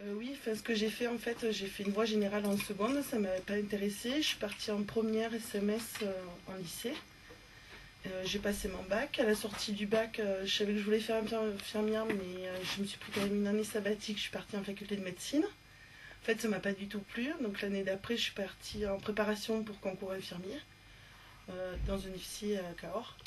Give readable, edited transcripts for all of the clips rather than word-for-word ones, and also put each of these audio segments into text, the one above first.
Oui, enfin, ce que j'ai fait en fait, j'ai fait une voie générale en seconde, ça ne m'avait pas intéressée. Je suis partie en première SMS en lycée. J'ai passé mon bac. À la sortie du bac, je savais que je voulais faire infirmière, mais je me suis pris quand même une année sabbatique. Je suis partie en faculté de médecine. En fait, ça m'a pas du tout plu. Donc l'année d'après, je suis partie en préparation pour concours infirmier dans une IFSI à Cahors.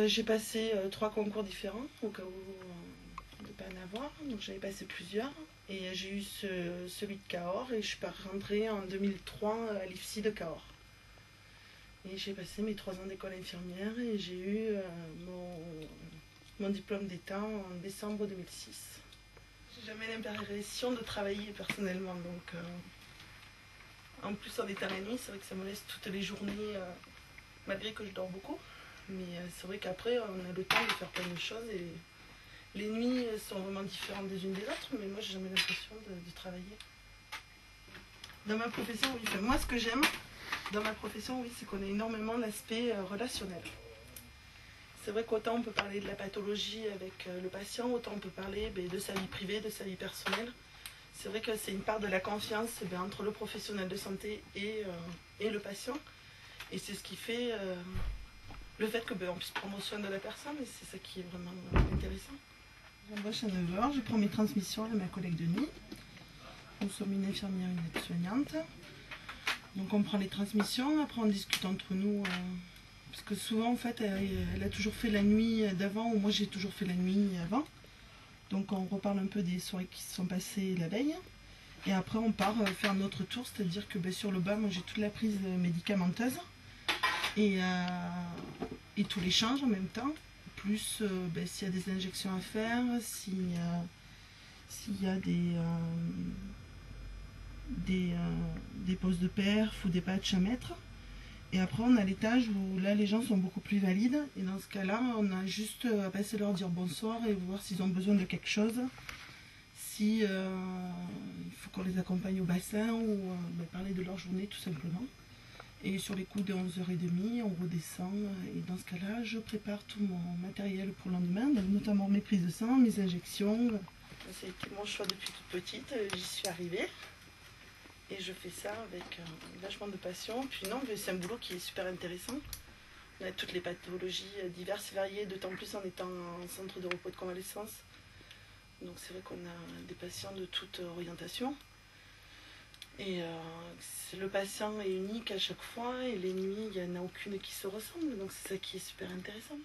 J'ai passé 3 concours différents au cas où de ne pas en avoir. Donc j'avais passé plusieurs. Et j'ai eu celui de Cahors et je suis rentrée en 2003 à l'IFSI de Cahors. Et j'ai passé mes 3 ans d'école infirmière et j'ai eu mon diplôme d'État en décembre 2006. J'ai jamais l'impression de travailler personnellement, donc en plus en état la nuit, c'est vrai que ça me laisse toutes les journées, malgré que je dors beaucoup. Mais c'est vrai qu'après on a le temps de faire plein de choses et les nuits sont vraiment différentes des unes des autres, mais moi j'ai jamais l'impression de travailler. Dans ma profession, oui, enfin, moi ce que j'aime dans ma profession, oui, c'est qu'on a énormément l'aspect relationnel. C'est vrai qu'autant on peut parler de la pathologie avec le patient, autant on peut parler de sa vie privée, de sa vie personnelle. C'est vrai que c'est une part de la confiance entre le professionnel de santé et le patient. Et c'est ce qui fait le fait qu'on puisse prendre soin de la personne, et c'est ça qui est vraiment intéressant. J'embauche à 9h, je prends mes transmissions avec ma collègue de nuit. Nous sommes une infirmière et une aide-soignante. Donc on prend les transmissions, après on discute entre nous, parce que souvent en fait elle a toujours fait la nuit d'avant, ou moi j'ai toujours fait la nuit avant. Donc on reparle un peu des soirées qui se sont passées la veille. Et après on part faire notre tour, c'est-à-dire que sur le bas, moi j'ai toute la prise médicamenteuse et tout l'échange en même temps. Plus s'il y a des injections à faire, s'il y a des poses de perf ou des patchs à mettre. Et après on a l'étage où là les gens sont beaucoup plus valides, et dans ce cas là on a juste à passer leur dire bonsoir et voir s'ils ont besoin de quelque chose, si il faut qu'on les accompagne au bassin ou parler de leur journée tout simplement. Et sur les coups de 11h30 on redescend, et dans ce cas là je prépare tout mon matériel pour le lendemain, donc notamment mes prises de sang, mes injections. C'était mon choix depuis toute petite, j'y suis arrivée. Et je fais ça avec vachement de passion. Puis non, c'est un boulot qui est super intéressant. On a toutes les pathologies diverses et variées, d'autant plus en étant en centre de repos de convalescence. Donc c'est vrai qu'on a des patients de toute orientation. Et le patient est unique à chaque fois, et les nuits, il n'y en a aucune qui se ressemble. Donc c'est ça qui est super intéressant.